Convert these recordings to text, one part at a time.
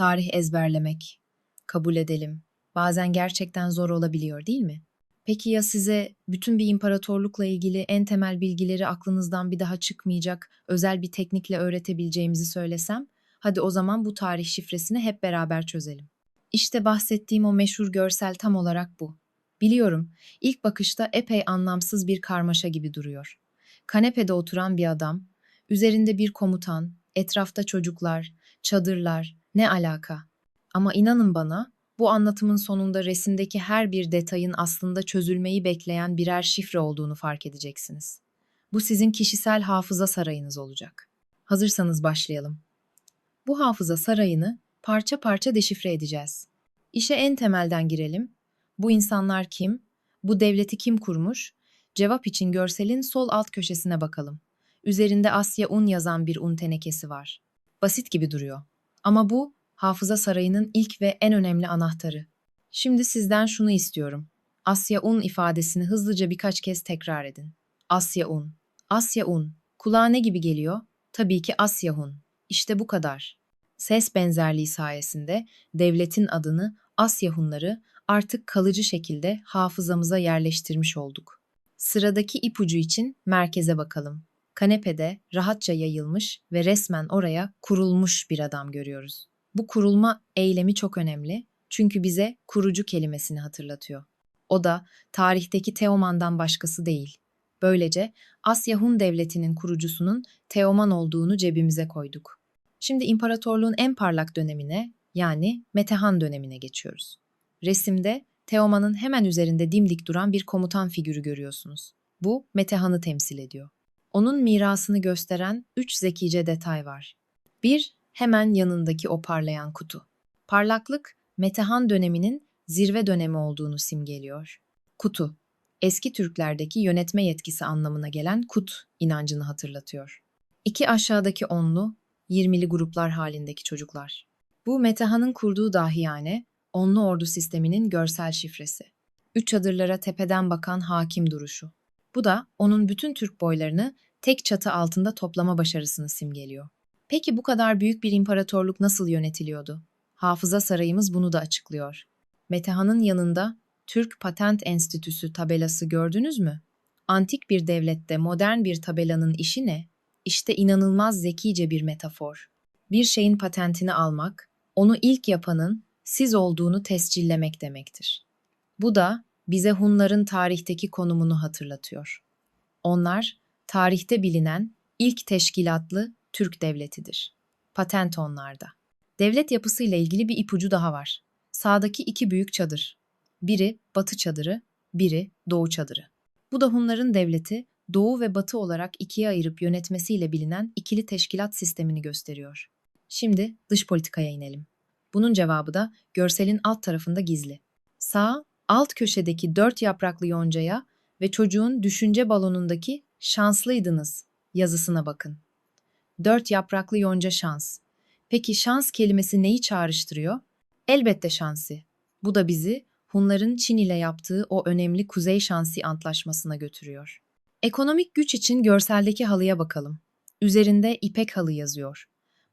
Tarih ezberlemek, kabul edelim. Bazen gerçekten zor olabiliyor, değil mi? Peki ya size bütün bir imparatorlukla ilgili en temel bilgileri aklınızdan bir daha çıkmayacak özel bir teknikle öğretebileceğimizi söylesem? Hadi o zaman bu tarih şifresini hep beraber çözelim. İşte bahsettiğim o meşhur görsel tam olarak bu. Biliyorum, ilk bakışta epey anlamsız bir karmaşa gibi duruyor. Kanepede oturan bir adam, üzerinde bir komutan, etrafta çocuklar, çadırlar, ne alaka? Ama inanın bana, bu anlatımın sonunda resimdeki her bir detayın aslında çözülmeyi bekleyen birer şifre olduğunu fark edeceksiniz. Bu sizin kişisel hafıza sarayınız olacak. Hazırsanız başlayalım. Bu hafıza sarayını parça parça deşifre edeceğiz. İşe en temelden girelim. Bu insanlar kim? Bu devleti kim kurmuş? Cevap için görselin sol alt köşesine bakalım. Üzerinde Asya Un yazan bir un tenekesi var. Basit gibi duruyor. Ama bu hafıza sarayının ilk ve en önemli anahtarı. Şimdi sizden şunu istiyorum. Asya Un ifadesini hızlıca birkaç kez tekrar edin. Asya Un. Asya Un. Kulağa ne gibi geliyor? Tabii ki Asya Hun. İşte bu kadar. Ses benzerliği sayesinde devletin adını Asya Hunları artık kalıcı şekilde hafızamıza yerleştirmiş olduk. Sıradaki ipucu için merkeze bakalım. Kanepede rahatça yayılmış ve resmen oraya kurulmuş bir adam görüyoruz. Bu kurulma eylemi çok önemli çünkü bize kurucu kelimesini hatırlatıyor. O da tarihteki Teoman'dan başkası değil. Böylece Asya Hun Devleti'nin kurucusunun Teoman olduğunu cebimize koyduk. Şimdi imparatorluğun en parlak dönemine, yani Metehan dönemine geçiyoruz. Resimde Teoman'ın hemen üzerinde dimdik duran bir komutan figürü görüyorsunuz. Bu Metehan'ı temsil ediyor. Onun mirasını gösteren 3 zekice detay var. Bir, hemen yanındaki o parlayan kutu. Parlaklık, Metehan döneminin zirve dönemi olduğunu simgeliyor. Kutu, eski Türklerdeki yönetme yetkisi anlamına gelen kut inancını hatırlatıyor. İki aşağıdaki onlu, 20'li gruplar halindeki çocuklar. Bu Metehan'ın kurduğu dahiyane, onlu ordu sisteminin görsel şifresi. Üç çadırlara tepeden bakan hakim duruşu. Bu da onun bütün Türk boylarını tek çatı altında toplama başarısını simgeliyor. Peki bu kadar büyük bir imparatorluk nasıl yönetiliyordu? Hafıza sarayımız bunu da açıklıyor. Metehan'ın yanında Türk Patent Enstitüsü tabelası gördünüz mü? Antik bir devlette modern bir tabelanın işi ne? İşte inanılmaz zekice bir metafor. Bir şeyin patentini almak, onu ilk yapanın siz olduğunu tescillemek demektir. Bu da bize Hunların tarihteki konumunu hatırlatıyor. Onlar, tarihte bilinen ilk teşkilatlı Türk devletidir. Patent onlarda. Devlet yapısıyla ilgili bir ipucu daha var. Sağdaki iki büyük çadır. Biri Batı çadırı, biri Doğu çadırı. Bu da Hunların devleti, Doğu ve Batı olarak ikiye ayırıp yönetmesiyle bilinen ikili teşkilat sistemini gösteriyor. Şimdi dış politikaya inelim. Bunun cevabı da görselin alt tarafında gizli. Sağ, alt köşedeki 4 yapraklı yoncaya ve çocuğun düşünce balonundaki şanslıydınız yazısına bakın. 4 yapraklı yonca şans. Peki şans kelimesi neyi çağrıştırıyor? Elbette şansı. Bu da bizi Hunların Çin ile yaptığı o önemli Kuzey Şansi Antlaşması'na götürüyor. Ekonomik güç için görseldeki halıya bakalım. Üzerinde İpek halı yazıyor.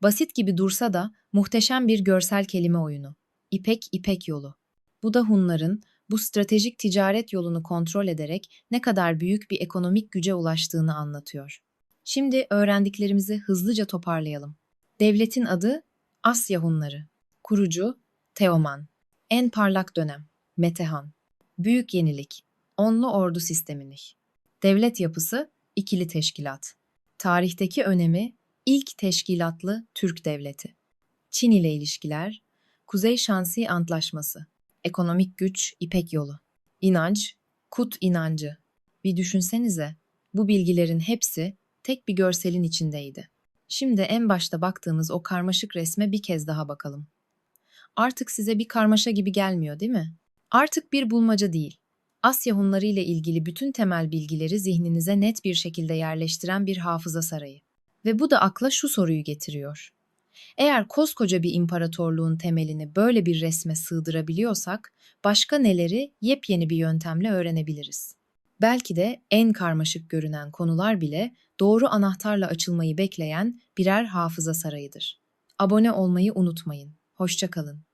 Basit gibi dursa da muhteşem bir görsel kelime oyunu. İpek, İpek yolu. Bu da Hunların bu stratejik ticaret yolunu kontrol ederek ne kadar büyük bir ekonomik güce ulaştığını anlatıyor. Şimdi öğrendiklerimizi hızlıca toparlayalım. Devletin adı Asya Hunları. Kurucu Teoman. En parlak dönem Metehan. Büyük yenilik onlu ordu sistemini. Devlet yapısı ikili teşkilat. Tarihteki önemi ilk teşkilatlı Türk devleti. Çin ile ilişkiler, Kuzey Şansi Antlaşması. Ekonomik güç İpek yolu. İnanç, Kut inancı. Bir düşünsenize, bu bilgilerin hepsi tek bir görselin içindeydi. Şimdi en başta baktığımız o karmaşık resme bir kez daha bakalım. Artık size bir karmaşa gibi gelmiyor, değil mi? Artık bir bulmaca değil. Asya Hunları ile ilgili bütün temel bilgileri zihninize net bir şekilde yerleştiren bir hafıza sarayı. Ve bu da akla şu soruyu getiriyor. Eğer koskoca bir imparatorluğun temelini böyle bir resme sığdırabiliyorsak, başka neleri yepyeni bir yöntemle öğrenebiliriz? Belki de en karmaşık görünen konular bile doğru anahtarla açılmayı bekleyen birer hafıza sarayıdır. Abone olmayı unutmayın. Hoşça kalın.